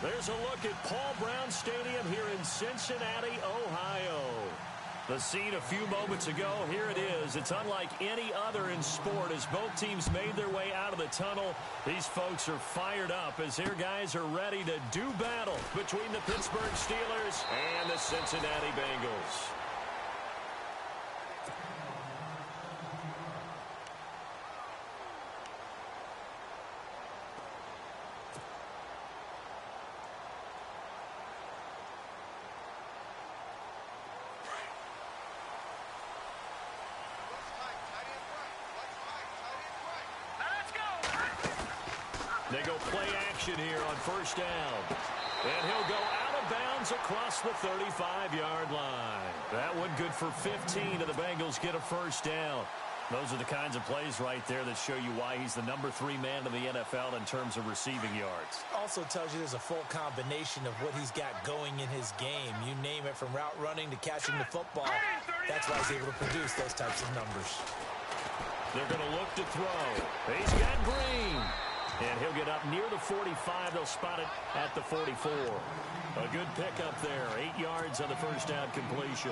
There's a look at Paul Brown Stadium here in Cincinnati, Ohio. The scene a few moments ago, here it is. It's unlike any other in sport as both teams made their way out of the tunnel. These folks are fired up as their guys are ready to do battle between the Pittsburgh Steelers and the Cincinnati Bengals. They go play action here on first down. And he'll go out of bounds across the 35-yard line. That one good for 15, and the Bengals get a first down. Those are the kinds of plays right there that show you why he's the number 3 man in the NFL in terms of receiving yards. Also tells you there's a full combination of what he's got going in his game. You name it, from route running to catching the football. That's why he's able to produce those types of numbers. They're going to look to throw. He's got Green. And he'll get up near the 45. They'll spot it at the 44. A good pickup there. 8 yards on the first down completion.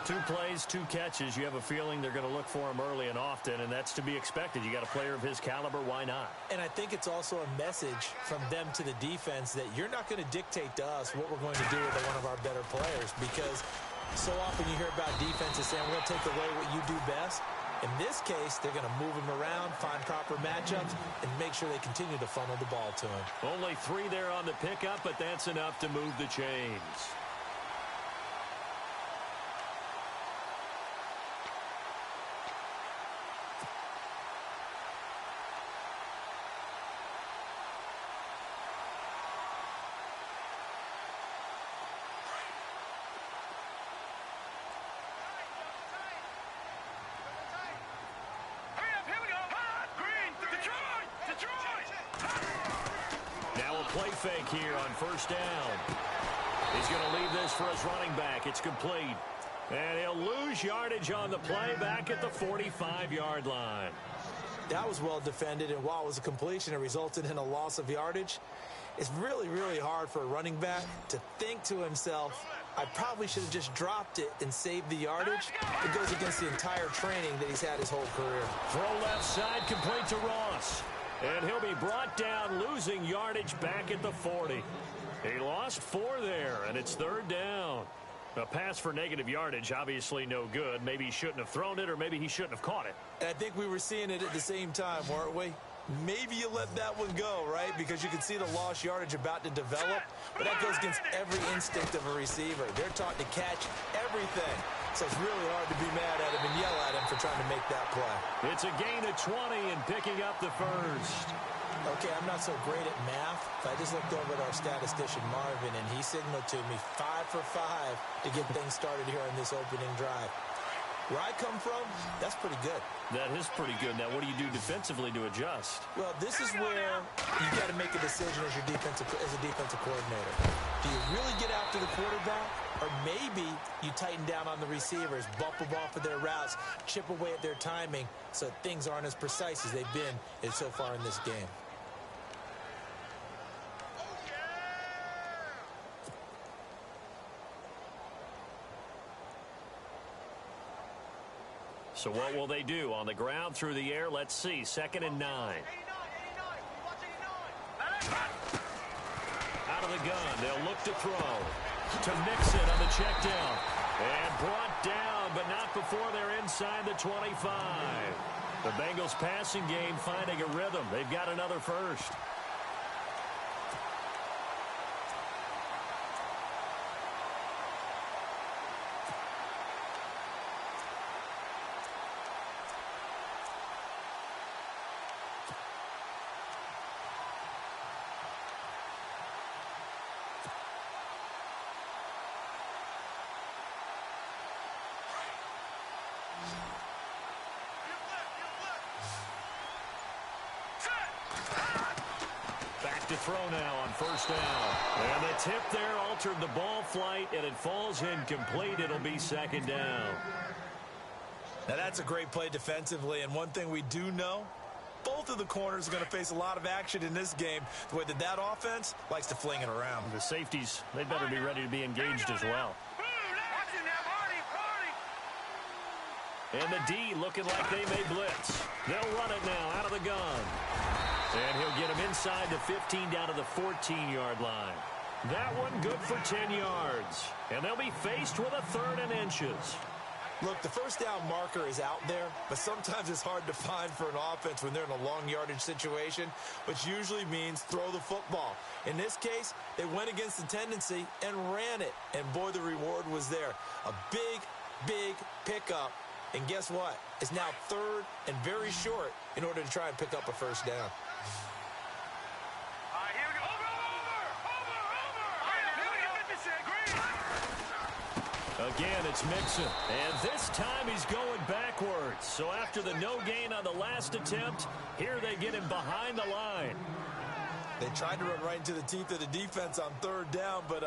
2 plays, 2 catches. You have a feeling they're going to look for him early and often, and that's to be expected. You got a player of his caliber, why not? And I think it's also a message from them to the defense that you're not going to dictate to us what we're going to do with one of our better players, because so often you hear about defenses saying, we'll take away what you do best. In this case, they're going to move him around, find proper matchups, and make sure they continue to funnel the ball to him. Only 3 there on the pickup, but that's enough to move the chains. Play fake here on first down. He's going to leave this for his running back. It's complete. And he'll lose yardage on the play back at the 45-yard line. That was well defended, and while it was a completion, it resulted in a loss of yardage. It's really, really hard for a running back to think to himself, I probably should have just dropped it and saved the yardage. It goes against the entire training that he's had his whole career. Throw left side, complete to Ross. And he'll be brought down, losing yardage back at the 40. He lost 4 there, and it's 3rd down. A pass for negative yardage, obviously no good. Maybe he shouldn't have thrown it, or maybe he shouldn't have caught it. And I think we were seeing it at the same time, weren't we? Maybe you let that one go, right? Because you can see the lost yardage about to develop. But that goes against every instinct of a receiver. They're taught to catch everything. So it's really hard to be mad at him and yell at him for trying to make that play. It's a gain of 20 and picking up the first. Okay, I'm not so great at math. I just looked over at our statistician, Marvin, and he signaled to me 5 for 5 to get things started here on this opening drive. Where I come from, that's pretty good. That is pretty good. Now, what do you do defensively to adjust? Well, this is where you got to make a decision as a defensive coordinator. Do you really get after the quarterback, or maybe you tighten down on the receivers, bump them off of their routes, chip away at their timing, so things aren't as precise as they've been so far in this game? So what will they do? On the ground, through the air, let's see. 2nd and 9. Out of the gun, they'll look to throw. To Mixon on the check down. And brought down, but not before they're inside the 25. The Bengals passing game finding a rhythm. They've got another first. To throw now on first down. And the tip there altered the ball flight, and it falls incomplete. It'll be 2nd down. Now, that's a great play defensively, and one thing we do know, both of the corners are going to face a lot of action in this game, the way that offense likes to fling it around. The safeties, they better be ready to be engaged as well. And the D looking like they may blitz. They'll run it now out of the gun. And he'll get him inside the 15 down to the 14-yard line. That one good for 10 yards. And they'll be faced with a 3rd and inches. Look, the first down marker is out there, but sometimes it's hard to find for an offense when they're in a long yardage situation, which usually means throw the football. In this case, they went against the tendency and ran it. And boy, the reward was there. A big, big pickup. And guess what? It's now 3rd and very short in order to try and pick up a first down. Again, it's Mixon. And this time he's going backwards. So after the no gain on the last attempt, here they get him behind the line. They tried to run right into the teeth of the defense on 3rd down, but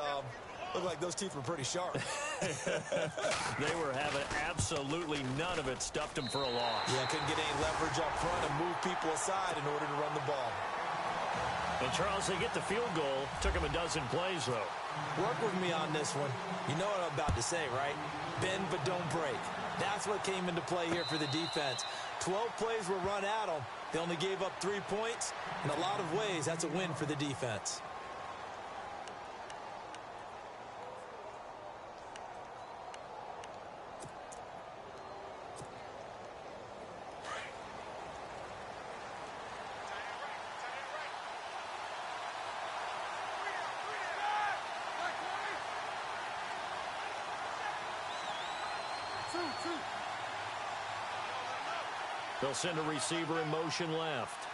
looked like those teeth were pretty sharp. They were having absolutely none of it. Stuffed them for a loss. Yeah, couldn't get any leverage up front and move people aside in order to run the ball. And, Charles, they get the field goal. Took them a dozen plays, though. Work with me on this one. You know what I'm about to say, right? Bend but don't break. That's what came into play here for the defense. 12 plays were run at them. They only gave up 3 points. In a lot of ways, that's a win for the defense. They'll send a receiver in motion left.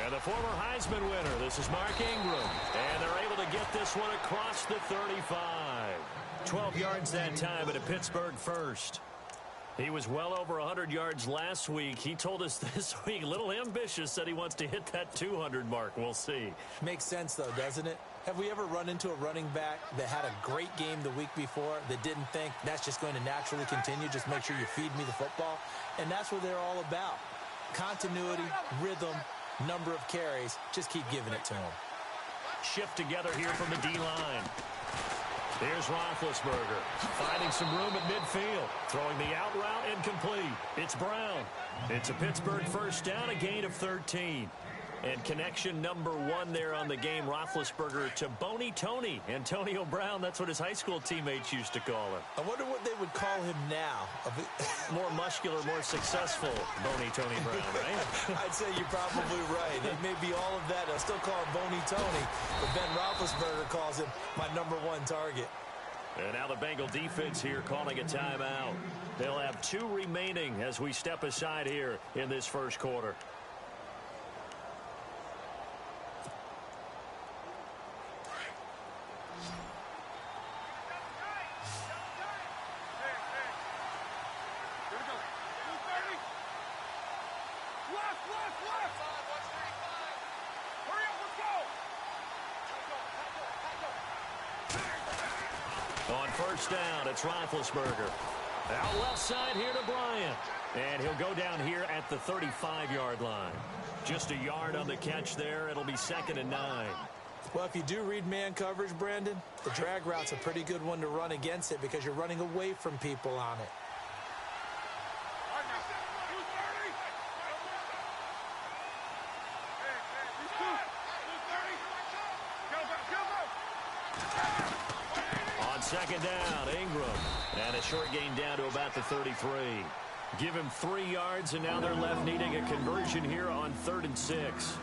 And the former Heisman winner, this is Mark Ingram. And they're able to get this one across the 35. 12 yards that time at a Pittsburgh first. He was well over 100 yards last week. He told us this week, a little ambitious, said he wants to hit that 200 mark. We'll see. Makes sense, though, doesn't it? Have we ever run into a running back that had a great game the week before that didn't think that's just going to naturally continue? Just make sure you feed me the football. And that's what they're all about. Continuity, rhythm, number of carries. Just keep giving it to them. Shift together here from the D-line. Here's Roethlisberger, finding some room at midfield, throwing the out route incomplete. It's Brown. It's a Pittsburgh first down, a gain of 13. And connection number 1 there on the game, Roethlisberger to Boney Tony. Antonio Brown, that's what his high school teammates used to call him. I wonder what they would call him now. More muscular, more successful Boney Tony Brown, right? I'd say you're probably right. It may be all of that. I'll still call him Boney Tony, but Ben Roethlisberger calls him my number 1 target. And now the Bengal defense here calling a timeout. They'll have 2 remaining as we step aside here in this first quarter. On first down, it's Roethlisberger. Out left side here to Bryant. And he'll go down here at the 35-yard line. Just a yard on the catch there. It'll be 2nd and 9. Well, if you do read man coverage, Brandon, the drag route's a pretty good one to run against it because you're running away from people on it. Second down, Ingram. And a short gain down to about the 33. Give him 3 yards, and now they're left needing a conversion here on 3rd and 6.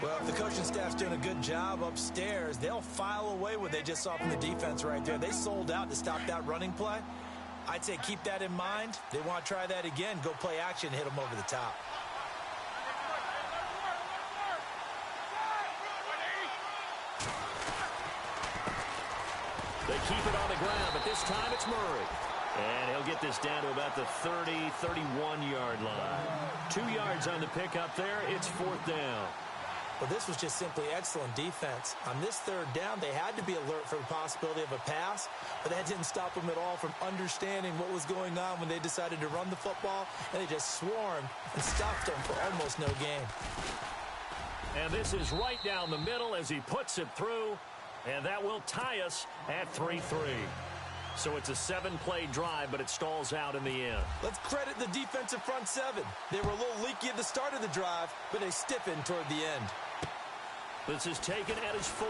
Well, if the coaching staff's doing a good job upstairs, they'll file away what they just saw from the defense right there. They sold out to stop that running play. I'd say keep that in mind. They want to try that again. Go play action, hit them over the top. They keep it on the ground, but this time it's Murray. And he'll get this down to about the 30, 31-yard line. 2 yards on the pickup there. It's 4th down. Well, this was just simply excellent defense. On this 3rd down, they had to be alert for the possibility of a pass, but that didn't stop them at all from understanding what was going on when they decided to run the football, and they just swarmed and stuffed them for almost no gain. And this is right down the middle as he puts it through, and that will tie us at 3-3. So it's a 7-play drive, but it stalls out in the end. Let's credit the defensive front 7. They were a little leaky at the start of the drive, but they stiffened toward the end. This is taken at his 4.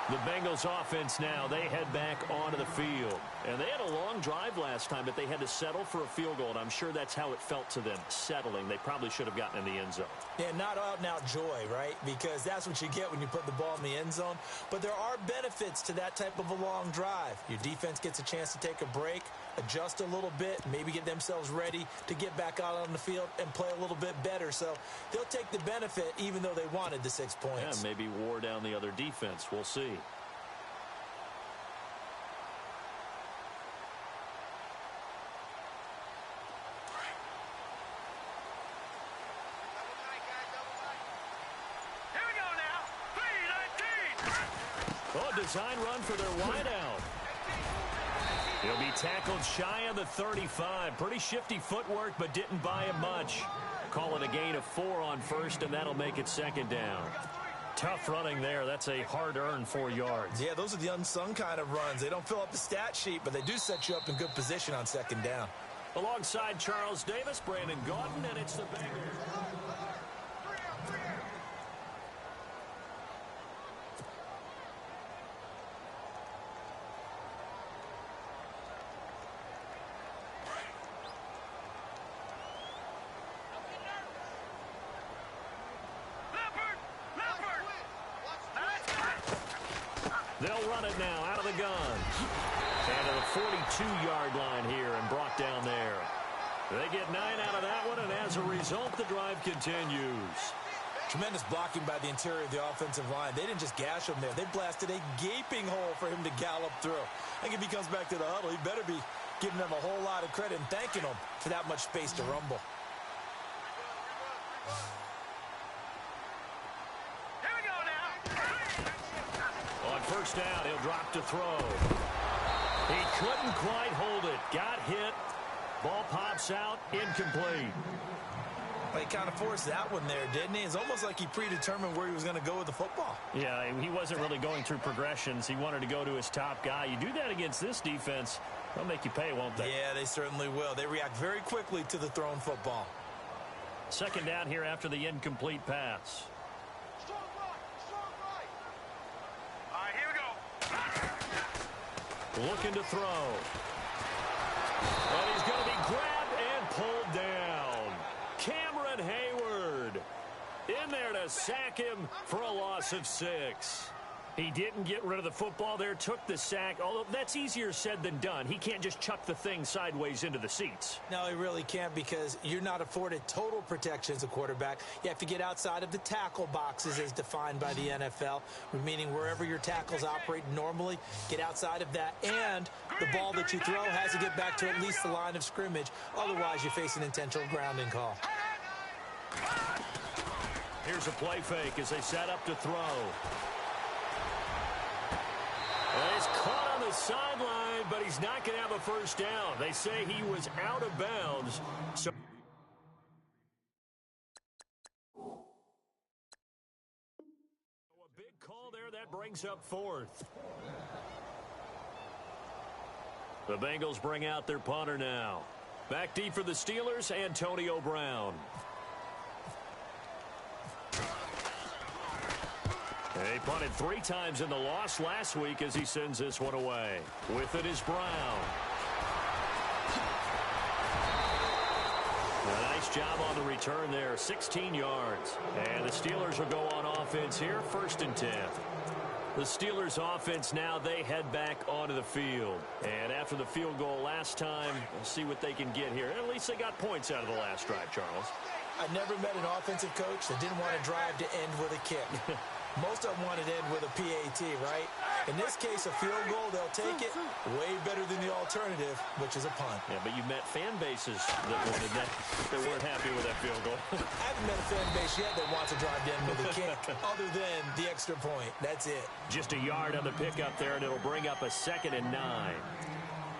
The Bengals offense now, they head back onto the field. And they had a long drive last time, but they had to settle for a field goal, and I'm sure that's how it felt to them, settling. They probably should have gotten in the end zone. Yeah, not out-and-out joy, right? Because that's what you get when you put the ball in the end zone. But there are benefits to that type of a long drive. Your defense gets a chance to take a break, adjust a little bit, maybe get themselves ready to get back out on the field and play a little bit better. So they'll take the benefit even though they wanted the 6 points. Yeah, maybe wore down the other defense. We'll see. Design run for their wideout. He'll be tackled shy of the 35. Pretty shifty footwork, but didn't buy him much. Call it a gain of 4 on first, and that'll make it 2nd down. Tough running there. That's a hard-earned 4 yards. Yeah, those are the unsung kind of runs. They don't fill up the stat sheet, but they do set you up in good position on 2nd down. Alongside Charles Davis, Brandon Gaudin, and it's the Bengals. They'll run it now out of the gun. And to the 42-yard line here and brought down there. They get 9 out of that one, and as a result, the drive continues. Tremendous blocking by the interior of the offensive line. They didn't just gash him there. They blasted a gaping hole for him to gallop through. I think if he comes back to the huddle, he better be giving them a whole lot of credit and thanking them for that much space to rumble. First down, he'll drop to throw. He couldn't quite hold it. Got hit. Ball pops out. Incomplete. Well, he kind of forced that one there, didn't he? It's almost like he predetermined where he was going to go with the football. Yeah, he wasn't really going through progressions. He wanted to go to his top guy. You do that against this defense, they'll make you pay, won't they? Yeah, they certainly will. They react very quickly to the thrown football. 2nd down here after the incomplete pass. Looking to throw. And he's going to be grabbed and pulled down. Cameron Hayward in there to sack him for a loss of 6. He didn't get rid of the football there, took the sack, although that's easier said than done. He can't just chuck the thing sideways into the seats. No, he really can't because you're not afforded total protection as a quarterback. You have to get outside of the tackle boxes as defined by the NFL, meaning wherever your tackles operate normally, get outside of that. And the ball that you throw has to get back to at least the line of scrimmage. Otherwise, you face an intentional grounding call. Here's a play fake as they set up to throw. And he's caught on the sideline, but he's not going to have a first down. They say he was out of bounds. So a big call there that brings up 4th. The Bengals bring out their punter now. Back deep for the Steelers, Antonio Brown. He punted 3 times in the loss last week as he sends this one away. With it is Brown. A nice job on the return there, 16 yards. And the Steelers will go on offense here, 1st and 10. The Steelers offense now, they head back onto the field. And after the field goal last time, we'll see what they can get here. At least they got points out of the last drive, Charles. I never met an offensive coach that didn't want to drive to end with a kick. Most of them want it in with a PAT, right? In this case, a field goal, they'll take it way better than the alternative, which is a punt. Yeah, but you met fan bases that wanted that weren't happy with that field goal. I haven't met a fan base yet that wants to drive in with a kick other than the extra point. That's it. Just a yard on the pickup there, and it'll bring up a 2nd and 9.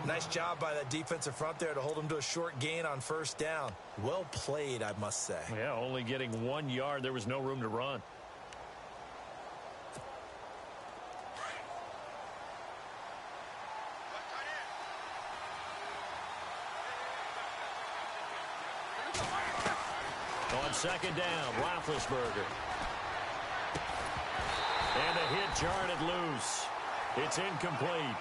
Nice job by that defensive front there to hold them to a short gain on first down. Well played, I must say. Yeah, only getting 1 yard. There was no room to run. On 2nd down, Roethlisberger. And a hit jarred it loose. It's incomplete.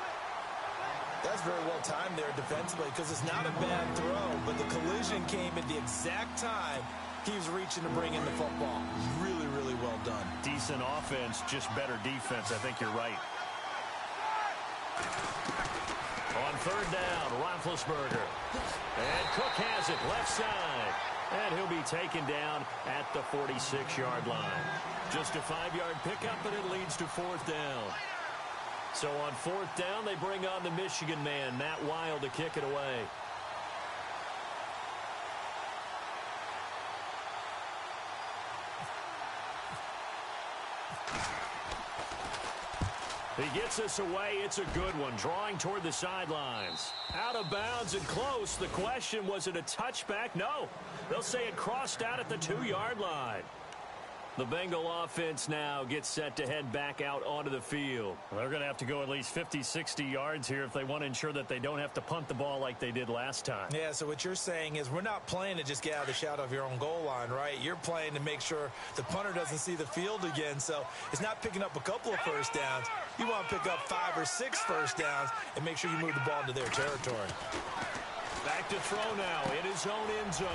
That's very well timed there defensively because it's not a bad throw, but the collision came at the exact time he was reaching to bring in the football. Really, really well done. Decent offense, just better defense. I think you're right. On 3rd down, Roethlisberger. And Cook has it left side. And he'll be taken down at the 46-yard line. Just a 5-yard pickup, and it leads to 4th down. So on 4th down, they bring on the Michigan man, Matt Wild, to kick it away. He gets us away. It's a good one, drawing toward the sidelines. Out of bounds and close. The question, was it a touchback? No. They'll say it crossed out at the 2-yard line. The Bengal offense now gets set to head back out onto the field. They're going to have to go at least 50, 60 yards here if they want to ensure that they don't have to punt the ball like they did last time. Yeah, so what you're saying is we're not playing to just get out of the shadow of your own goal line, right? You're playing to make sure the punter doesn't see the field again. So it's not picking up a couple of first downs. You want to pick up 5 or 6 first downs and make sure you move the ball into their territory. Back to throw now in his own end zone.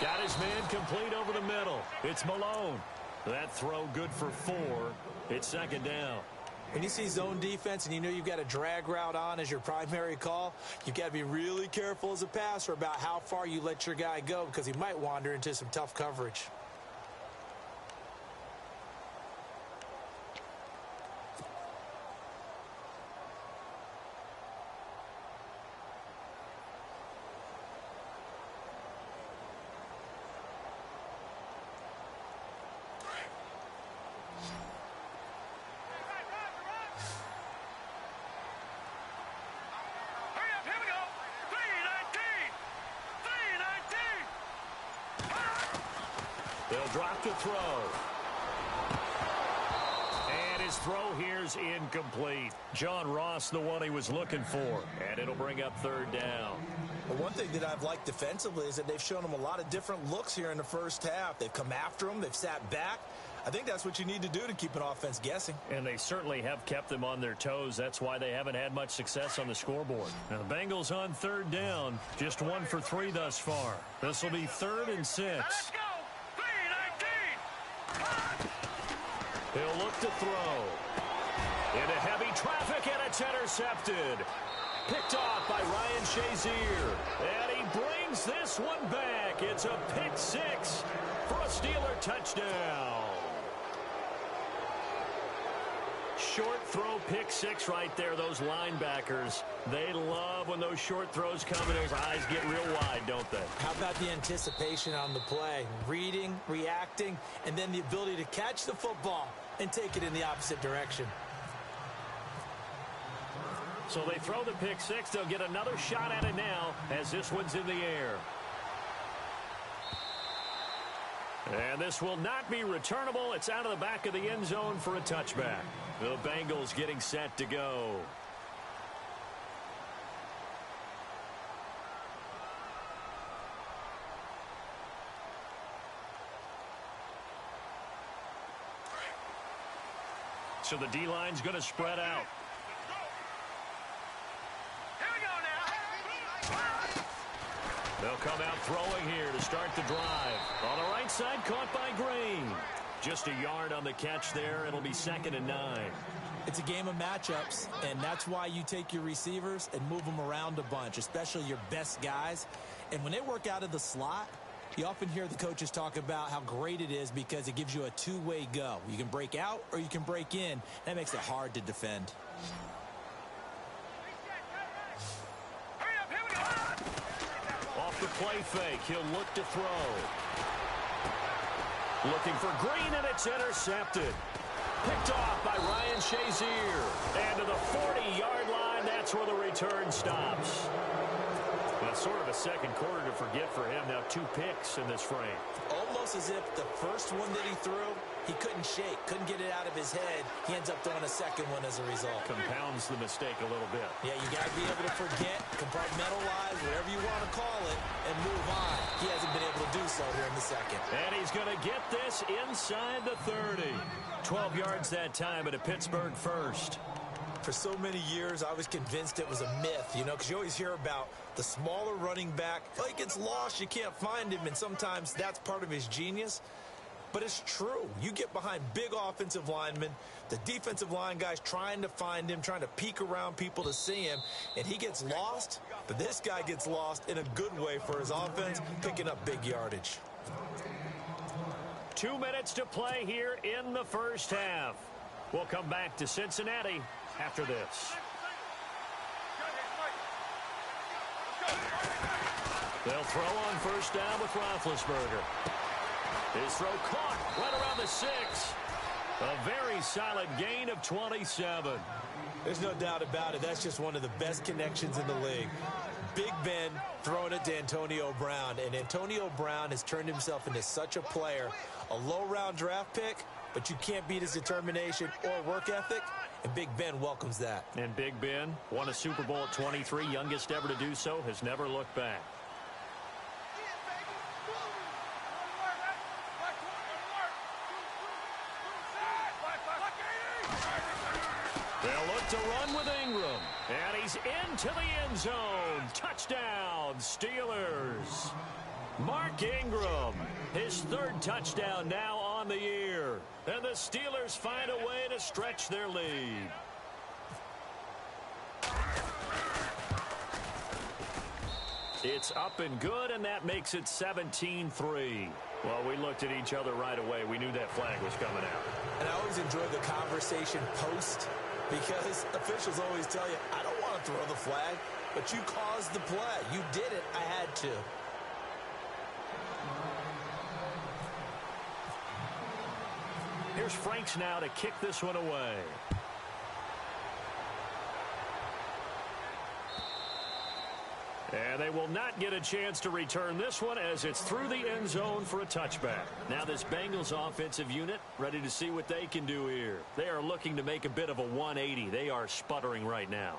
Got his man complete over the middle. It's Malone. That throw good for 4. It's 2nd down. When you see zone defense and you know you've got a drag route on as your primary call, you've got to be really careful as a passer about how far you let your guy go because he might wander into some tough coverage. They'll drop the throw. And his throw here's incomplete. John Ross, the one he was looking for. And it'll bring up 3rd down. Well, one thing that I've liked defensively is that they've shown him a lot of different looks here in the first half. They've come after him. They've sat back. I think that's what you need to do to keep an offense guessing. And they certainly have kept them on their toes. That's why they haven't had much success on the scoreboard. Now, the Bengals on 3rd down. Just 1 for 3 thus far. This will be 3rd and 6. Let's go! 3-19! He'll look to throw. Into heavy traffic, and it's intercepted. Picked off by Ryan Shazier. And he brings this one back. It's a pick 6 for a Steeler touchdown. Short throw pick 6 right there. Those linebackers, they love when those short throws come and those eyes get real wide, don't they? How about the anticipation on the play? Reading, reacting, and then the ability to catch the football and take it in the opposite direction. So they throw the pick 6. They'll get another shot at it now as this one's in the air. And this will not be returnable. It's out of the back of the end zone for a touchback. The Bengals getting set to go. So the D-line's going to spread out. Here we go now. They'll come out throwing here to start the drive. On the right side, caught by Green. Just a yard on the catch there. It'll be 2nd and 9. It's a game of matchups, and that's why you take your receivers and move them around a bunch, especially your best guys. And when they work out of the slot, You often hear the coaches talk about how great it is because it gives you a two-way go. You can break out or you can break in. That makes it hard to defend. Off the play fake, he'll look to throw. Looking for Green, and it's intercepted. Picked off by Ryan Shazier. And to the 40-yard line, that's where the return stops. Well, sort of a second quarter to forget for him. Now 2 picks in this frame. Almost as if the first one that he threw, he couldn't shake, couldn't get it out of his head. He ends up throwing a second one as a result. Compounds the mistake a little bit. Yeah, you got to be able to forget, compartmentalize, whatever you want to call it, and move on. He hasn't been able to do so here in the second. And he's going to get this inside the 30. 12 yards that time at a Pittsburgh first. For so many years, I was convinced it was a myth, you know, because you always hear about the smaller running back. Oh, he gets lost, you can't find him, and sometimes that's part of his genius. But it's true. You get behind big offensive linemen, the defensive line guys trying to find him, trying to peek around people to see him, and he gets lost. But this guy gets lost in a good way for his offense, picking up big yardage. 2 minutes to play here in the first half. We'll come back to Cincinnati after this. They'll throw on first down with Roethlisberger. His throw caught right around the 6. A very solid gain of 27. There's no doubt about it. That's just one of the best connections in the league. Big Ben throwing it to Antonio Brown, and Antonio Brown has turned himself into such a player. A low-round draft pick, but you can't beat his determination or work ethic, and Big Ben welcomes that. And Big Ben won a Super Bowl at 23, youngest ever to do so, has never looked back. They'll look to run with Ingram, and he's into the end zone. Touchdown, Steelers. Mark Ingram, his 3rd touchdown now on the year. And the Steelers find a way to stretch their lead. It's up and good, and that makes it 17-3. Well, we looked at each other right away. We knew that flag was coming out. And I always enjoy the conversation post, because officials always tell you, I don't want to throw the flag, but you caused the play. You did it. I had to. Here's Franks now to kick this one away. And they will not get a chance to return this one as it's through the end zone for a touchback. Now this Bengals offensive unit ready to see what they can do here. They are looking to make a bit of a 180. They are sputtering right now.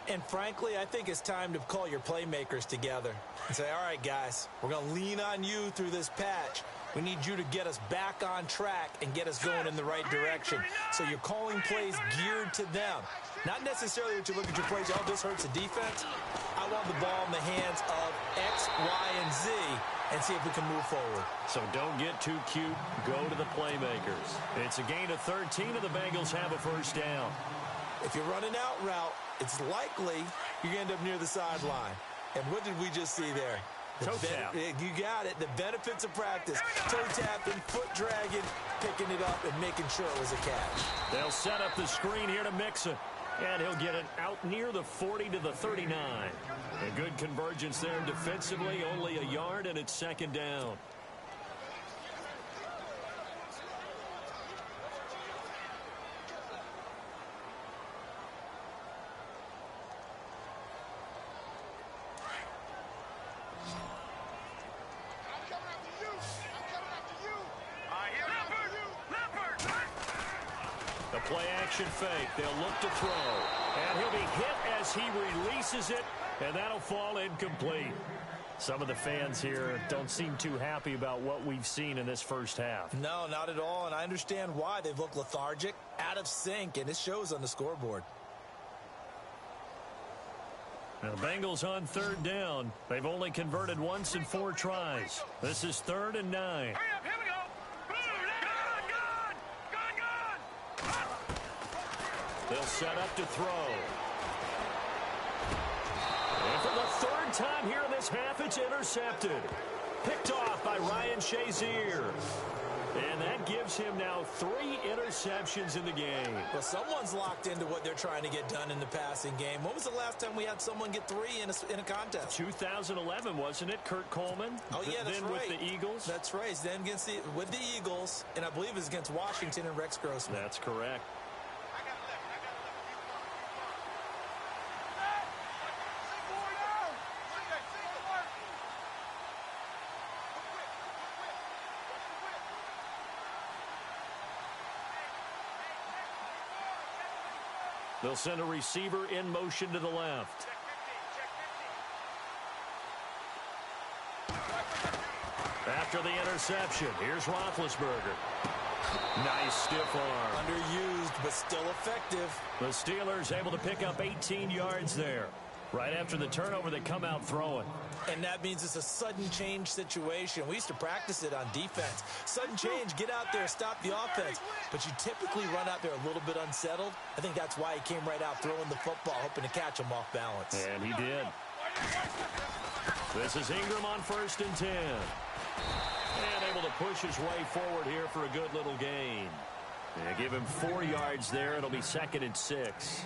And frankly, I think it's time to call your playmakers together and say, all right, guys, we're going to lean on you through this patch. We need you to get us back on track and get us going in the right direction. So you're calling plays geared to them. Not necessarily what you look at your plays, oh, this hurts the defense. I want the ball in the hands of X, Y, and Z and see if we can move forward. So don't get too cute. Go to the playmakers. It's a gain of 13, and the Bengals have a first down. If you're running out route, it's likely you're going to end up near the sideline. And what did we just see there? Toe tap. You got it. The benefits of practice. Toe tapping, foot dragging, picking it up, and making sure it was a catch. They'll set up the screen here to Mixon. And he'll get it out near the 40 to the 39. A good convergence there defensively, only a yard, and it's second down. Play action fake. They'll look to throw. And he'll be hit as he releases it. And that'll fall incomplete. Some of the fans here don't seem too happy about what we've seen in this first half. No, not at all. And I understand why. They've looked lethargic, out of sync, and it shows on the scoreboard. Now, the Bengals on third down. They've only converted once in 4 tries. This is 3rd and 9. They'll set up to throw. And for the 3rd time here in this half, it's intercepted. Picked off by Ryan Shazier. And that gives him now 3 interceptions in the game. Well, someone's locked into what they're trying to get done in the passing game. When was the last time we had someone get 3 in a contest? 2011, wasn't it? Kurt Coleman? Oh, yeah, that's then right. with the Eagles? That's right. Then with the Eagles, and I believe it was against Washington and Rex Grossman. That's correct. They'll send a receiver in motion to the left. After the interception, here's Roethlisberger. Nice stiff arm. Underused, but still effective. The Steelers able to pick up 18 yards there. Right after the turnover, they come out throwing. And that means it's a sudden change situation. We used to practice it on defense. Sudden change, get out there, stop the offense. But you typically run out there a little bit unsettled. I think that's why he came right out throwing the football, hoping to catch him off balance. And he did. This is Ingram on 1st and 10. And able to push his way forward here for a good little gain. They give him 4 yards there. It'll be 2nd and 6.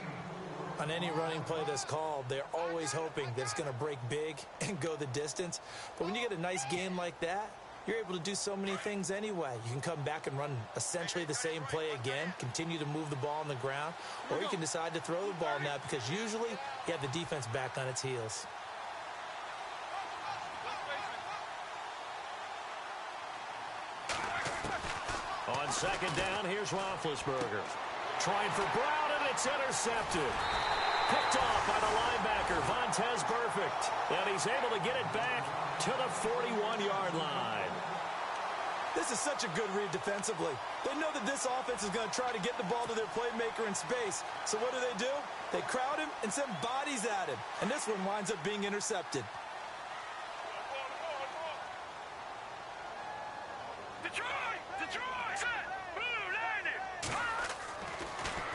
On any running play that's called, they're always hoping that it's going to break big and go the distance. But when you get a nice game like that, you're able to do so many things anyway. You can come back and run essentially the same play again, continue to move the ball on the ground, or you can decide to throw the ball now because usually you have the defense back on its heels. On 2nd down, here's Roethlisberger. Trying for Brown, and it's intercepted. Picked off by the linebacker, Vontaze Burfict. And he's able to get it back to the 41-yard line. This is such a good read defensively. They know that this offense is going to try to get the ball to their playmaker in space. So what do? They crowd him and send bodies at him. And this one winds up being intercepted.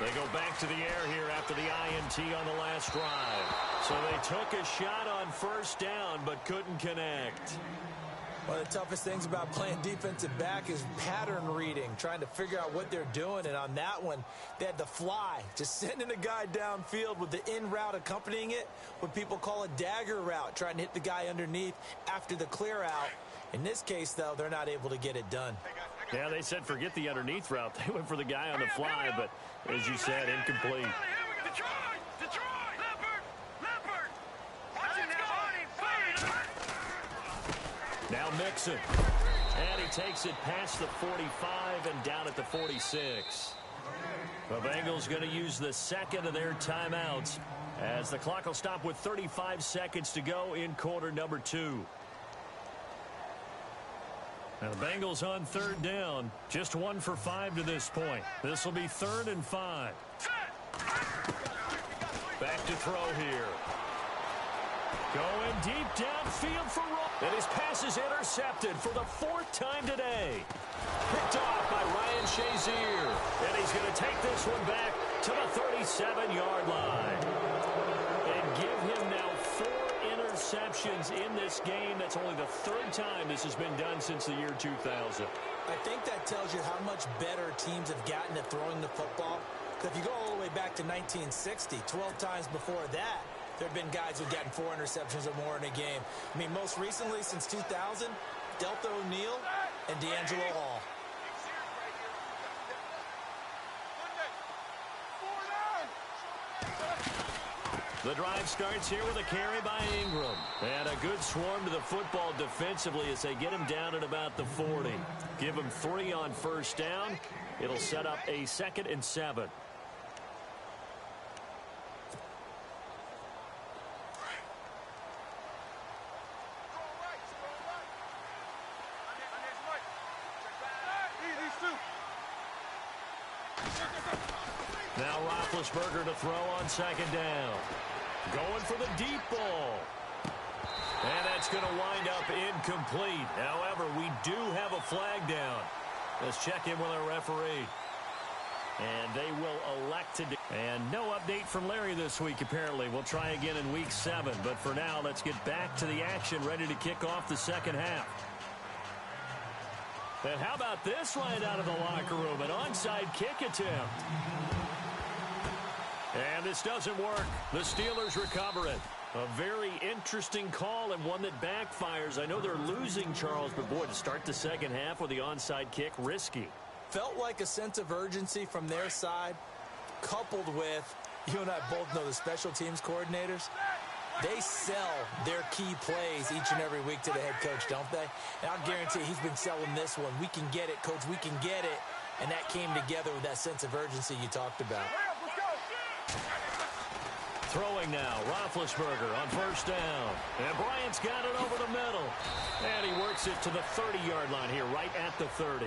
They go back to the air here after the INT on the last drive. So they took a shot on 1st down but couldn't connect. One of the toughest things about playing defensive back is pattern reading, trying to figure out what they're doing. And on that one, they had the fly, just sending a guy downfield with the in route accompanying it, what people call a dagger route, trying to hit the guy underneath after the clear out. In this case, though, they're not able to get it done. Yeah, they said forget the underneath route. They went for the guy on the fly, but as you said, incomplete. Now Mixon. And he takes it past the 45 and down at the 46. The Bengals going to use the 2nd of their timeouts as the clock will stop with 35 seconds to go in quarter number 2. Now the Bengals on 3rd down, just 1 for 5 to this point. This will be 3rd and 5. Back to throw here. Going deep downfield for Roll. And his pass is intercepted for the 4th time today. Picked off by Ryan Shazier. And he's going to take this one back to the 37-yard line. And give him now 4 interceptions in this game. That's only the 3rd time this has been done since the year 2000. I think that tells you how much better teams have gotten at throwing the football. Because if you go all the way back to 1960, 12 times before that, there have been guys who've gotten 4 interceptions or more in a game. I mean, most recently, since 2000, Deltha O'Neal and D'Angelo Hall. The drive starts here with a carry by Ingram. And a good swarm to the football defensively as they get him down at about the 40. Give him 3 on 1st down. It'll set up a 2nd and 7. Now Roethlisberger to throw on 2nd down. Going for the deep ball. And that's going to wind up incomplete. However, we do have a flag down. Let's check in with our referee. And they will elect to do. And no update from Larry this week, apparently. We'll try again in Week 7. But for now, let's get back to the action, ready to kick off the second half. And how about this right out of the locker room? An onside kick attempt. And this doesn't work. The Steelers recover it. A very interesting call and one that backfires. I know they're losing, Charles, but boy, to start the second half with the onside kick, risky. Felt like a sense of urgency from their side, coupled with, you and I both know the special teams coordinators. They sell their key plays each and every week to the head coach, don't they? And I'll guarantee he's been selling this one. We can get it, coach, we can get it. And that came together with that sense of urgency you talked about. Throwing now, Roethlisberger on first down. And Bryant's got it over the middle. And he works it to the 30-yard line here, right at the 30.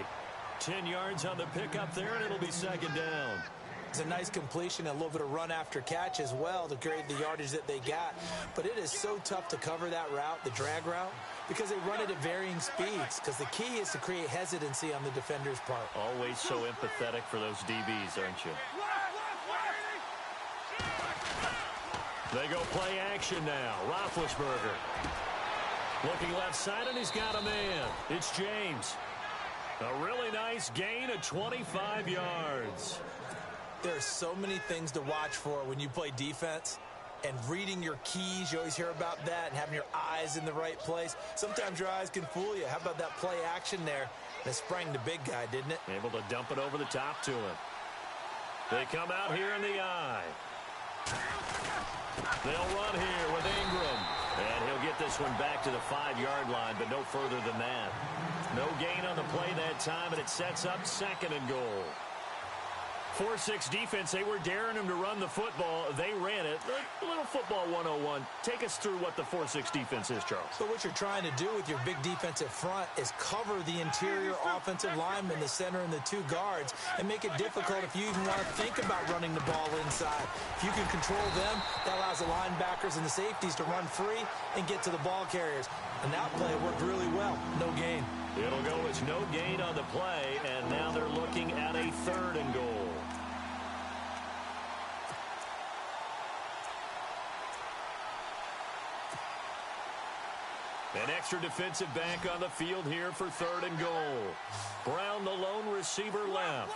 10 yards on the pickup there, and it'll be second down. It's a nice completion, a little bit of run after catch as well to create the yardage that they got. But it is so tough to cover that route, the drag route, because they run it at varying speeds. Because the key is to create hesitancy on the defender's part. Always so empathetic for those DBs, aren't you? They go play action now. Roethlisberger. Looking left side, and he's got a man. It's James. A really nice gain of 25 yards. There are so many things to watch for when you play defense. And reading your keys, you always hear about that, and having your eyes in the right place. Sometimes your eyes can fool you. How about that play action there? That sprang the big guy, didn't it? Able to dump it over the top to him. They come out here in the eye. They'll run here with Ingram. And he'll get this one back to the 5-yard line, but no further than that. No gain on the play that time, and it sets up second and goal. 4-6 defense, they were daring him to run the football. They ran it. A little football 101. Take us through what the 4-6 defense is, Charles. So what you're trying to do with your big defensive front is cover the interior offensive lineman, the center, and the 2 guards, and make it difficult if you even want to think about running the ball inside. If you can control them, that allows the linebackers and the safeties to run free and get to the ball carriers. And that play worked really well. No gain. It'll go as no gain on the play, and now they're looking at a 3rd and goal. An extra defensive back on the field here for 3rd and goal. Brown, the lone receiver, left.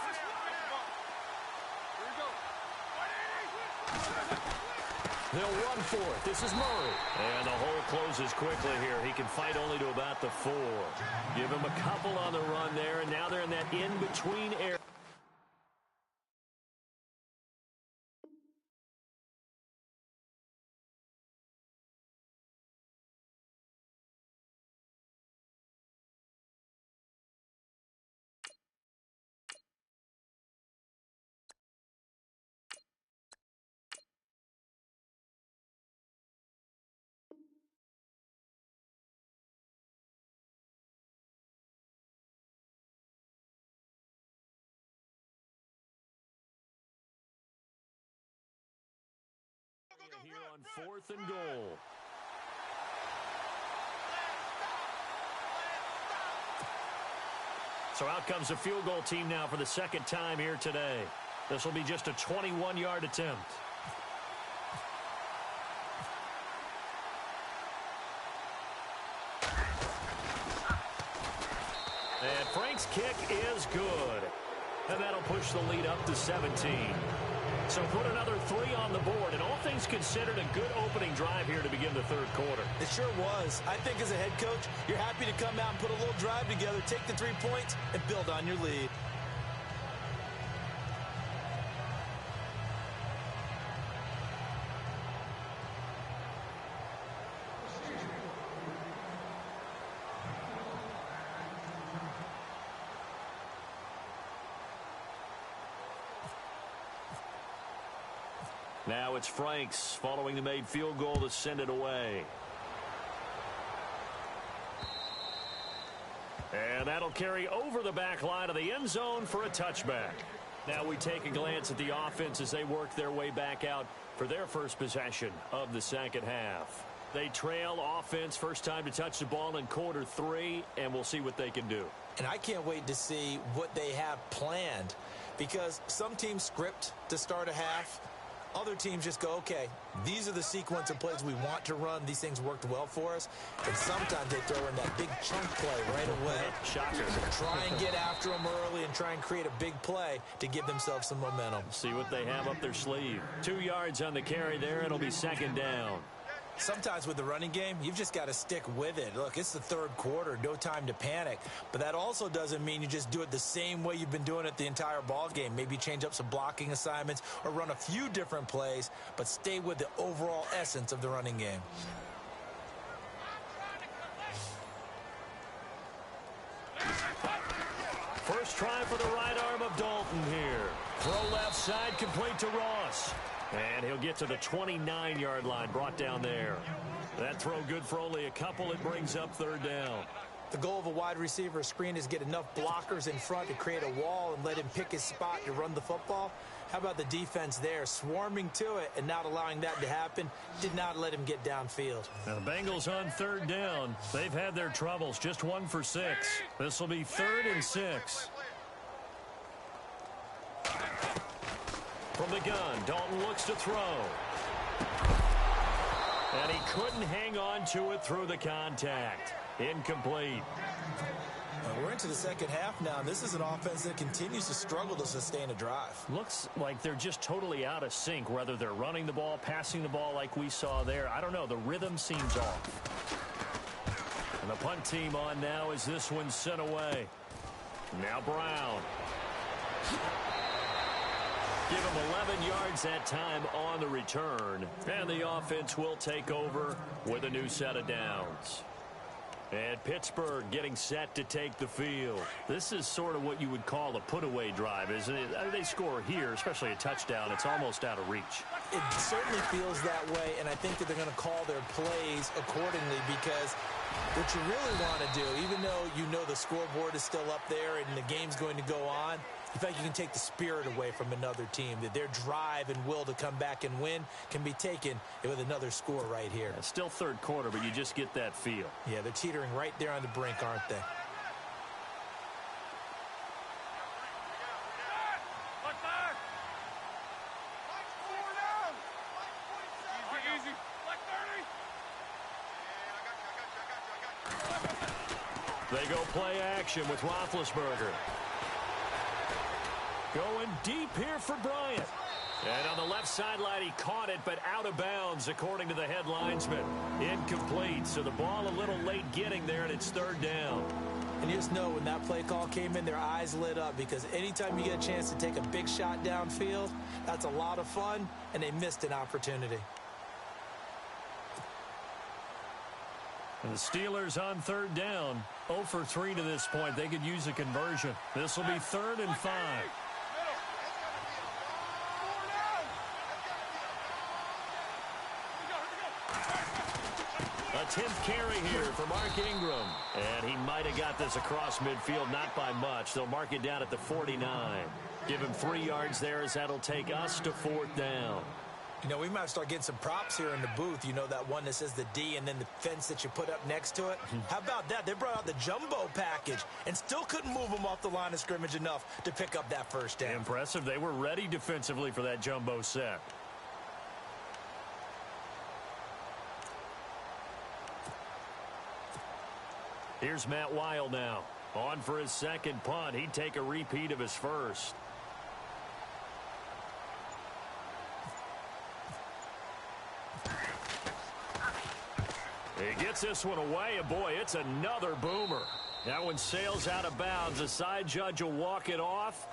They'll run for it. This is Murray. And the hole closes quickly here. He can fight only to about the 4. Give him a couple on the run there, and now they're in that in-between area. Here on 4th and goal. So out comes the field goal team now for the second time here today. This will be just a 21-yard attempt. And Frank's kick is good. And that'll push the lead up to 17. So put another 3 on the board, and all things considered, a good opening drive here to begin the 3rd quarter. It sure was. I think as a head coach, you're happy to come out and put a little drive together, take the 3 points, and build on your lead. Now it's Franks following the made field goal to send it away. And that'll carry over the back line of the end zone for a touchback. Now we take a glance at the offense as they work their way back out for their first possession of the second half. They trail offense, first time to touch the ball in quarter 3, and we'll see what they can do. And I can't wait to see what they have planned. because some teams script to start a half. Other teams just go, okay, these are the sequence of plays we want to run. These things worked well for us. And sometimes they throw in that big chunk play right away. Shocker. Try and get after them early and try and create a big play to give themselves some momentum. See what they have up their sleeve. 2 yards on the carry there. It'll be second down. Sometimes with the running game, you've just got to stick with it. Look, it's the third quarter, no time to panic. But that also doesn't mean you just do it the same way you've been doing it the entire ball game. Maybe change up some blocking assignments or run a few different plays, but stay with the overall essence of the running game. First try for the right arm of Dalton here. Throw left side, complete to Ross. And he'll get to the 29-yard line, brought down there. That throw good for only a couple. It brings up third down. The goal of a wide receiver screen is get enough blockers in front to create a wall and let him pick his spot to run the football. How about the defense there, swarming to it and not allowing that to happen? Did not let him get downfield. Now the Bengals on third down. They've had their troubles, just 1 for 6. This will be 3rd and 6. From the gun, Dalton looks to throw. And he couldn't hang on to it through the contact. Incomplete. We're into the second half now, and this is an offense that continues to struggle to sustain a drive. Looks like they're just totally out of sync, whether they're running the ball, passing the ball like we saw there. I don't know. The rhythm seems off. And the punt team on now as this one's sent away. Now Brown. Give him 11 yards that time on the return. And the offense will take over with a new set of downs. And Pittsburgh getting set to take the field. This is sort of what you would call a put-away drive, isn't it? They score here, especially a touchdown. It's almost out of reach. It certainly feels that way, and I think that they're going to call their plays accordingly because what you really want to do, even though you know the scoreboard is still up there and the game's going to go on, in fact, you can take the spirit away from another team, that their drive and will to come back and win can be taken with another score right here. It's still third quarter, but you just get that feel. Yeah, they're teetering right there on the brink, aren't they? They go play action with Roethlisberger. Going deep here for Bryant. And on the left sideline, he caught it, but out of bounds, according to the head linesman. Incomplete, so the ball a little late getting there, and it's third down. And you just know when that play call came in, their eyes lit up because anytime you get a chance to take a big shot downfield, that's a lot of fun, and they missed an opportunity. And the Steelers on third down, 0 for 3 to this point. They could use a conversion. This will be 3rd and 5. A 10th carry here for Mark Ingram. And he might have got this across midfield, not by much. They'll mark it down at the 49. Give him 3 yards there as that'll take us to 4th down. You know, we might start getting some props here in the booth. You know, that one that says the D and then the fence that you put up next to it. How about that? They brought out the jumbo package and still couldn't move them off the line of scrimmage enough to pick up that first down. Impressive. They were ready defensively for that jumbo set. Here's Matt Weil now. On for his second punt. He'd take a repeat of his first. He gets this one away, and boy, it's another boomer. That one sails out of bounds. The side judge will walk it off,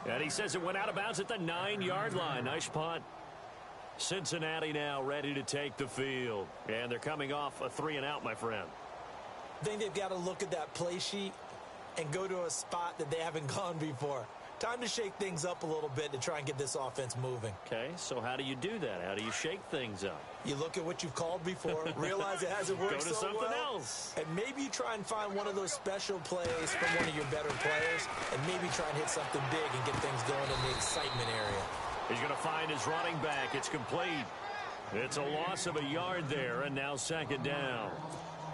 and he says it went out of bounds at the 9-yard line. Nice punt. Cincinnati now ready to take the field, and they're coming off a 3-and-out, my friend. I think they've got to look at that play sheet and go to a spot that they haven't gone before. Time to shake things up a little bit to try and get this offense moving. Okay, so how do you do that? How do you shake things up? You look at what you've called before, realize it hasn't worked so well. Go to something else. And maybe you try and find one of those special plays from one of your better players, and maybe try and hit something big and get things going in the excitement area. He's going to find his running back. It's complete. It's a loss of a yard there, and now second down.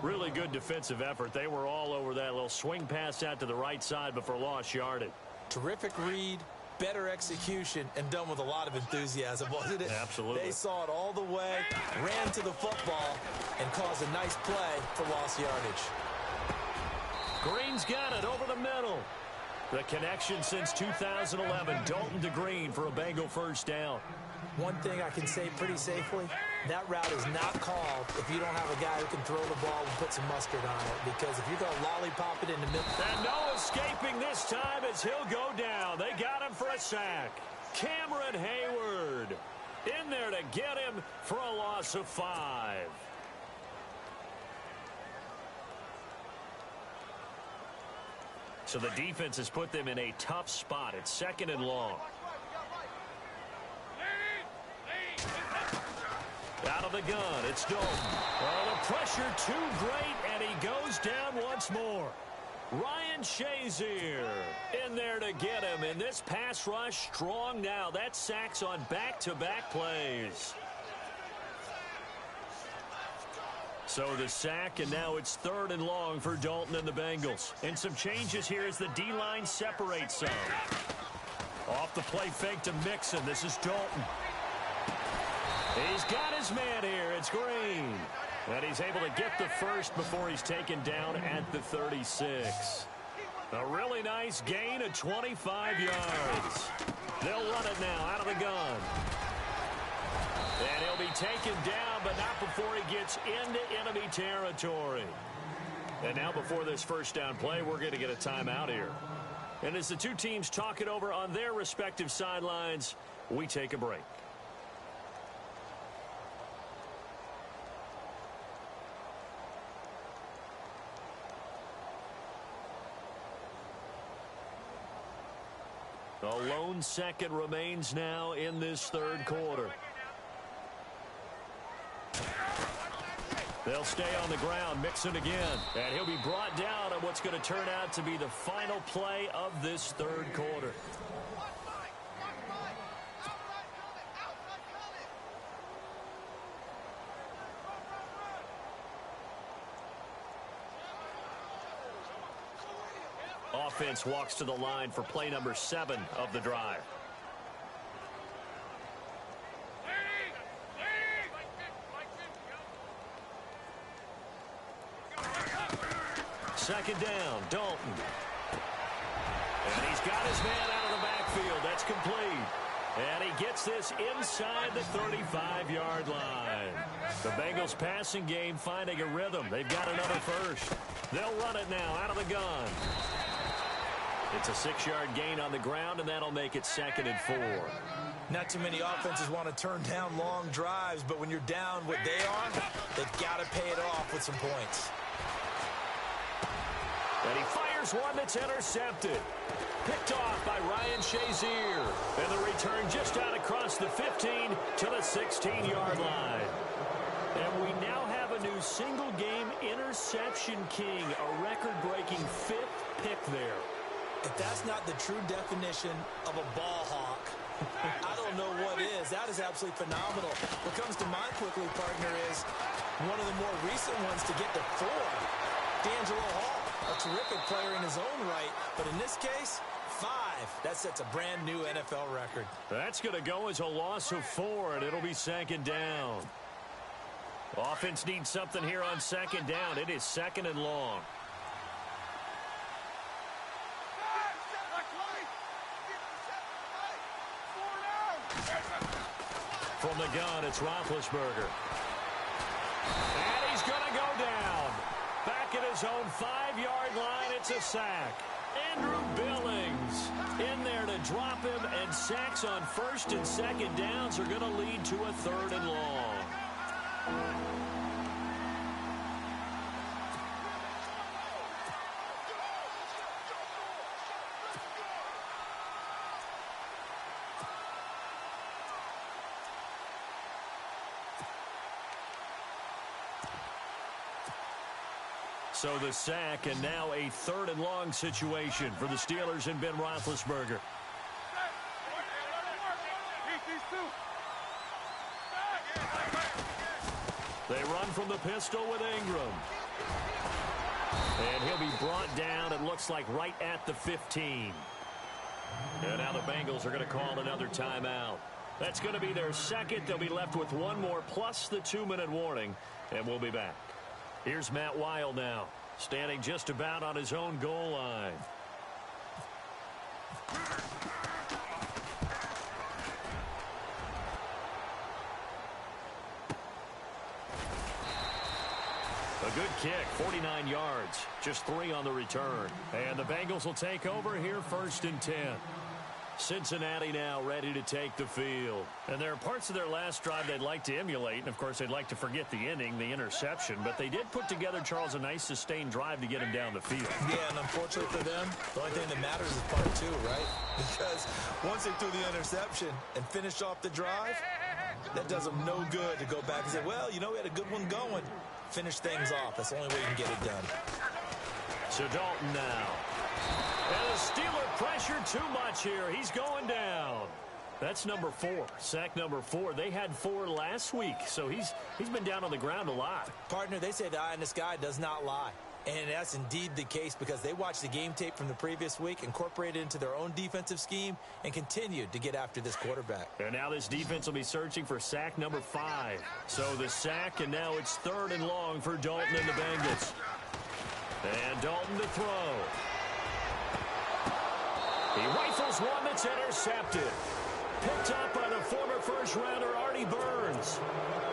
Really good defensive effort. They were all over that little swing pass out to the right side, but for lost yardage. Terrific read, better execution and done with a lot of enthusiasm, wasn't it? Absolutely. They saw it all the way, ran to the football, and caused a nice play for lost yardage. Green's got it over the middle. The connection since 2011. Dalton to Green for a Bengal first down. One thing I can say pretty safely, that route is not called if you don't have a guy who can throw the ball and put some mustard on it. Because if you're going to lollipop it in the middle. And no escaping this time as he'll go down. They got him for a sack. Cameron Hayward in there to get him for a loss of 5. So the defense has put them in a tough spot. It's 2nd and long. Out of the gun, it's Dalton. Oh, the pressure too great, and he goes down once more. Ryan Shazier in there to get him, and this pass rush strong now. That sacks on back-to-back plays. So the sack, and now it's 3rd and long for Dalton and the Bengals. And some changes here as the D-line separates some. Off the play fake to Mixon. This is Dalton. He's got his man here. It's Green. And he's able to get the first before he's taken down at the 36. A really nice gain of 25 yards. They'll run it now out of the gun. And he'll be taken down, but not before he gets into enemy territory. And now before this first down play, we're going to get a timeout here. And as the two teams talk it over on their respective sidelines, we take a break. A lone second remains now in this 3rd quarter. They'll stay on the ground, Mixon again, and he'll be brought down on what's going to turn out to be the final play of this 3rd quarter. Offense walks to the line for play number 7 of the drive. Second down, Dalton. And he's got his man out of the backfield. That's complete. And he gets this inside the 35-yard line. The Bengals passing game finding a rhythm. They've got another first. They'll run it now out of the gun. It's a 6-yard gain on the ground, and that'll make it 2nd and 4. Not too many offenses want to turn down long drives, but when you're down what they are, they've got to pay it off with some points. And he fires one that's intercepted. Picked off by Ryan Shazier. And the return just out across the 15 to the 16-yard line. And we now have a new single-game interception king, a record-breaking 5th pick there. If that's not the true definition of a ball hawk, I don't know what is. That is absolutely phenomenal. What comes to mind quickly, partner, is one of the more recent ones to get to 4. D'Angelo Hall, a terrific player in his own right. But in this case, 5. That sets a brand new NFL record. That's going to go as a loss of 4, and it'll be 2nd down. Offense needs something here on 2nd down. It is 2nd and long. From the gun, it's Roethlisberger. And he's going to go down. Back at his own 5-yard line, it's a sack. Andrew Billings in there to drop him, and sacks on 1st and 2nd downs are going to lead to a 3rd and long. So the sack, and now a 3rd and long situation for the Steelers and Ben Roethlisberger. They run from the pistol with Ingram. And he'll be brought down, it looks like, right at the 15. And now now the Bengals are going to call another timeout. That's going to be their second. They'll be left with one more plus the 2-minute warning, and we'll be back. Here's Matt Weil now, standing just about on his own goal line. A good kick, 49 yards, just 3 on the return. And the Bengals will take over here 1st and 10. Cincinnati now ready to take the field. And there are parts of their last drive they'd like to emulate. And, of course, they'd like to forget the inning, the interception. But they did put together, Charles, a nice sustained drive to get him down the field. Yeah, and unfortunately for them, the only thing that matters is part 2, right? Because once they threw the interception and finished off the drive, that does them no good to go back and say, well, you know, we had a good one going. Finish things off. That's the only way you can get it done. So Dalton now. And the Steeler pressure too much here. He's going down. That's number 4. Sack number 4. They had 4 last week, so he's been down on the ground a lot. Partner, they say the eye in the sky does not lie. And that's indeed the case because they watched the game tape from the previous week, incorporated it into their own defensive scheme, and continued to get after this quarterback. And now this defense will be searching for sack number 5. So the sack, and now it's 3rd and long for Dalton and the Bengals. And Dalton to throw. He rifles one that's intercepted. Picked up by the former first-rounder Artie Burns.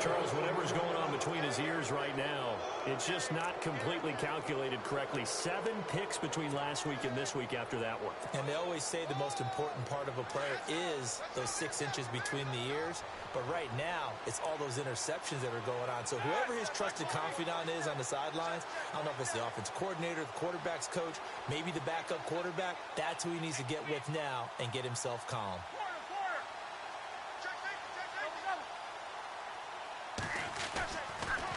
Charles, whatever's going on between his ears right now, it's just not completely calculated correctly. 7 picks between last week and this week after that one. And they always say the most important part of a player is those 6 inches between the ears. But right now, it's all those interceptions that are going on. So whoever his trusted confidant is on the sidelines, I don't know if it's the offense coordinator, the quarterback's coach, maybe the backup quarterback, that's who he needs to get with now and get himself calm.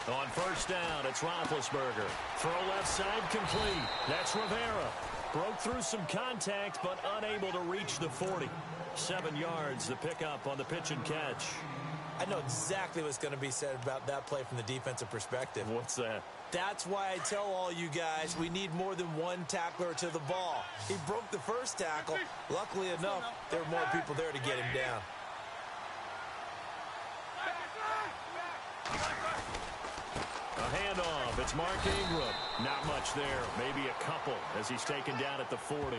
On 1st down, it's Roethlisberger. Throw left side complete. That's Rivera. Broke through some contact, but unable to reach the 40. 7 yards, the pickup on the pitch and catch. I know exactly what's going to be said about that play from the defensive perspective. What's that? That's why I tell all you guys we need more than one tackler to the ball. He broke the first tackle. Luckily enough, there were more people there to get him down. A handoff. It's Mark Ingram. Not much there. Maybe a couple as he's taken down at the 40.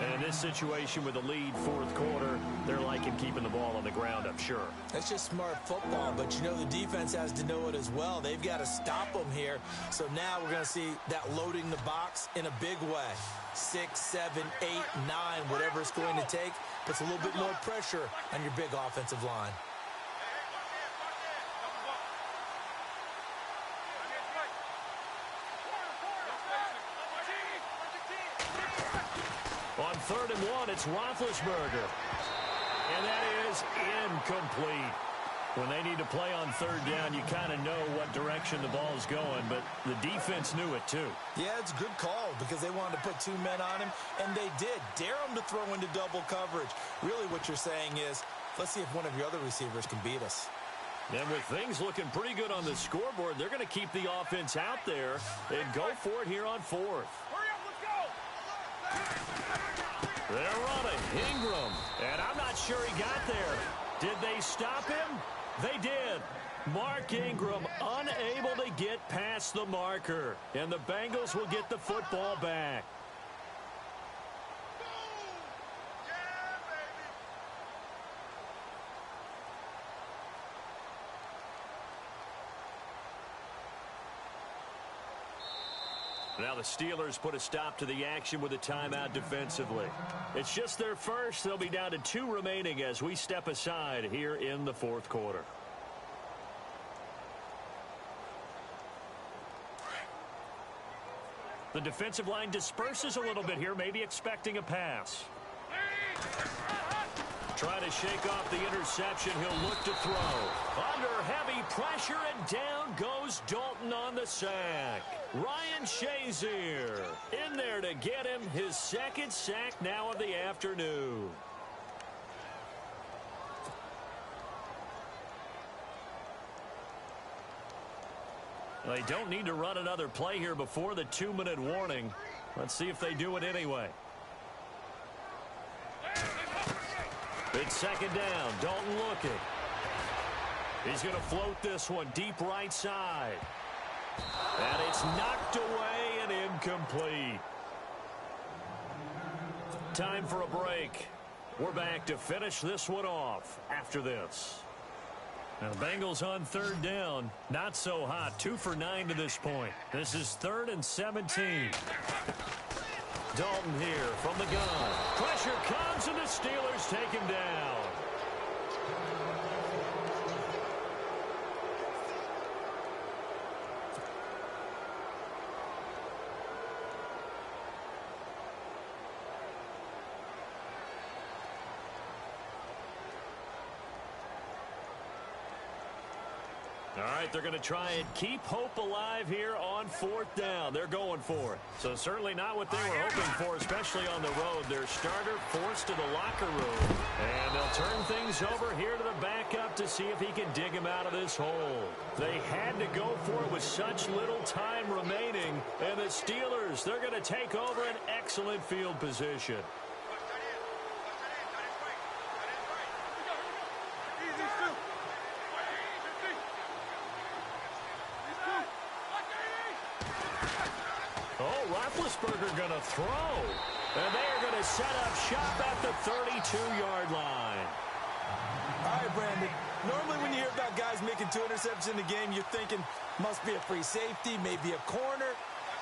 And in this situation with the lead 4th quarter, they're liking keeping the ball on the ground, I'm sure. That's just smart football, but you know the defense has to know it as well. They've got to stop them here. So now we're going to see that loading the box in a big way. 6, 7, 8, 9, whatever it's going to take, puts a little bit more pressure on your big offensive line. On 3rd and 1, it's Roethlisberger. And that is incomplete. When they need to play on 3rd down, you kind of know what direction the ball is going, but the defense knew it too. Yeah, it's a good call because they wanted to put 2 men on him, and they did. Dare him to throw into double coverage. Really what you're saying is, let's see if one of your other receivers can beat us. And with things looking pretty good on the scoreboard, they're going to keep the offense out there and go for it here on 4th. They're running. Ingram. And I'm not sure he got there. Did they stop him? They did. Mark Ingram unable to get past the marker. And the Bengals will get the football back. Now the Steelers put a stop to the action with a timeout defensively. It's just their first. They'll be down to 2 remaining as we step aside here in the 4th quarter. The defensive line disperses a little bit here, maybe expecting a pass. Trying to shake off the interception. He'll look to throw. Under heavy pressure, and down goes Dalton on the sack. Ryan Shazier in there to get him his 2nd sack now of the afternoon. They don't need to run another play here before the 2-minute warning. Let's see if they do it anyway. It's second down. Dalton looking. He's going to float this one deep right side. And it's knocked away and incomplete. Time for a break. We're back to finish this one off after this. Now the Bengals on third down. Not so hot. 2 for 9 to this point. This is 3rd and 17. Dalton here from the gun. Pressure comes and the Steelers take him down. All right, they're going to try and keep hope alive here on 4th down. They're going for it. So certainly not what they were hoping for, especially on the road. Their starter forced to the locker room. And they'll turn things over here to the backup to see if he can dig him out of this hole. They had to go for it with such little time remaining. And the Steelers, they're going to take over an excellent field position. Roethlisberger going to throw. And they are going to set up shop at the 32-yard line. All right, Brandon. Normally when you hear about guys making 2 interceptions in the game, you're thinking must be a free safety, maybe a corner.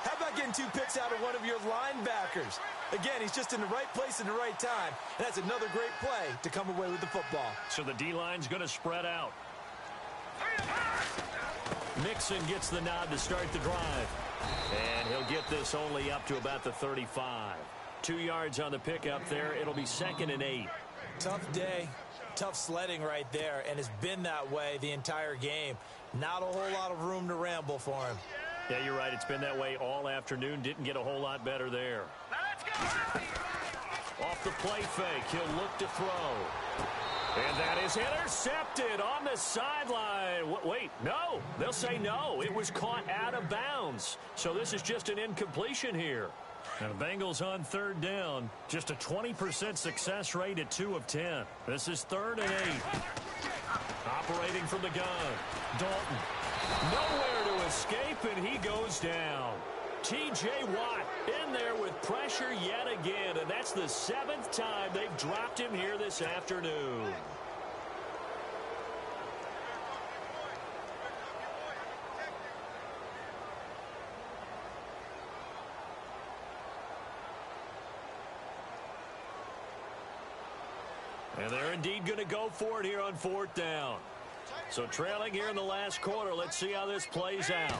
How about getting 2 picks out of one of your linebackers? Again, he's just in the right place at the right time. And that's another great play to come away with the football. So the D-line's going to spread out. Mixon gets the nod to start the drive. And he'll get this only up to about the 35. 2 yards on the pickup there. It'll be 2nd and 8. Tough day. Tough sledding right there. And it's been that way the entire game. Not a whole lot of room to ramble for him. Yeah, you're right. It's been that way all afternoon. Didn't get a whole lot better there. Off the play fake. He'll look to throw. And that is intercepted on the sideline. Wait, no. They'll say no. It was caught out of bounds. So this is just an incompletion here. And the Bengals on 3rd down. Just a 20% success rate at 2 of 10. This is 3rd and 8. Operating from the gun. Dalton. Nowhere to escape, and he goes down. T.J. Watt in there with pressure yet again, and that's the 7th time they've dropped him here this afternoon. And they're indeed going to go for it here on 4th down. So trailing here in the last quarter, let's see how this plays out.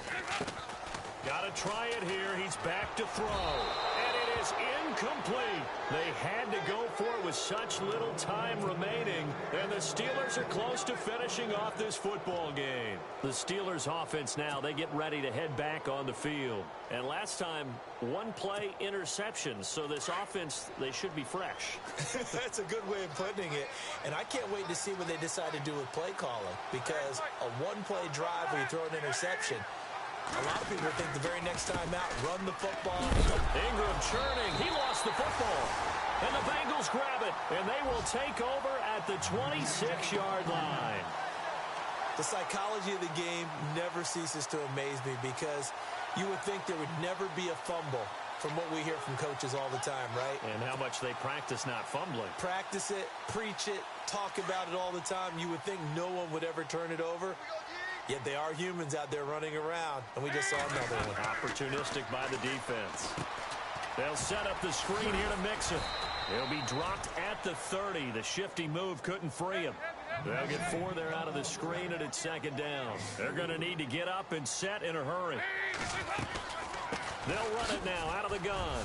Got to try it here. He's back to throw. And it is incomplete. They had to go for it with such little time remaining. And the Steelers are close to finishing off this football game. The Steelers offense now, they get ready to head back on the field. And last time, 1-play interception. So this offense, they should be fresh. That's a good way of putting it. And I can't wait to see what they decide to do with play calling. Because a 1-play drive where you throw an interception, a lot of people think the very next time out, run the football. Ingram churning. He lost the football. And the Bengals grab it. And they will take over at the 26-yard line. The psychology of the game never ceases to amaze me because you would think there would never be a fumble from what we hear from coaches all the time, right? And how much they practice not fumbling. Practice it, preach it, talk about it all the time. You would think no one would ever turn it over. Yet they are humans out there running around, and we just saw another one. Opportunistic by the defense. They'll set up the screen here to Mixon. He'll be dropped at the 30. The shifty move couldn't free him. They'll get 4 there out of the screen, and it's 2nd down. They're going to need to get up and set in a hurry. They'll run it now out of the gun.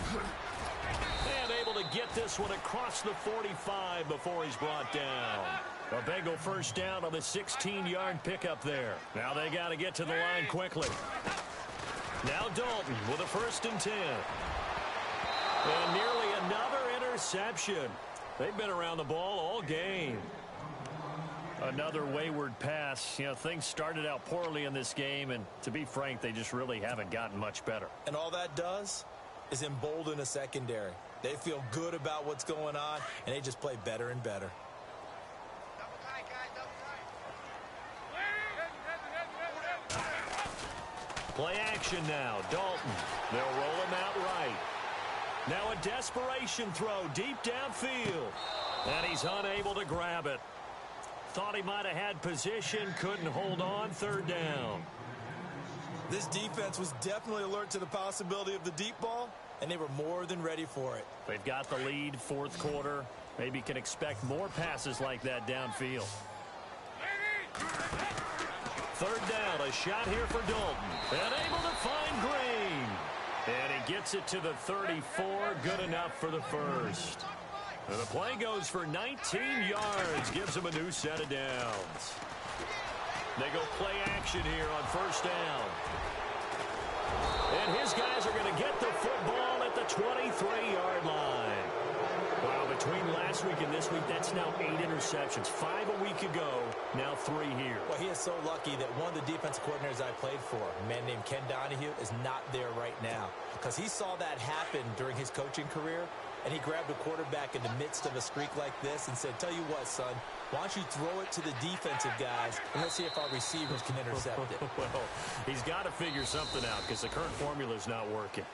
And able to get this one across the 45 before he's brought down. A Bengal first down on the 16-yard pickup there. Now they got to get to the line quickly. Now Dalton with a 1st and 10. And nearly another interception. They've been around the ball all game. Another wayward pass. You know, things started out poorly in this game, and to be frank, they just really haven't gotten much better. And all that does is embolden a secondary. They feel good about what's going on, and they just play better and better. Play action now. Dalton. They'll roll him out right. Now a desperation throw deep downfield. And he's unable to grab it. Thought he might have had position. Couldn't hold on. Third down. This defense was definitely alert to the possibility of the deep ball, and they were more than ready for it. They've got the lead, fourth quarter. Maybe can expect more passes like that downfield. Third down, a shot here for Dalton. And able to find Green. And he gets it to the 34. Good enough for the first. And the play goes for 19 yards. Gives him a new set of downs. They go play action here on first down. And his guys are going to get the football at the 23-yard line. Wow, between last week and this week, that's now 8 interceptions. 5 a week ago, now 3 here. Well, he is so lucky that one of the defensive coordinators I played for, a man named Ken Donahue, is not there right now. Because he saw that happen during his coaching career, and he grabbed a quarterback in the midst of a streak like this and said, tell you what, son, why don't you throw it to the defensive guys, and let's see if our receivers can intercept it. Well, he's got to figure something out because the current formula is not working.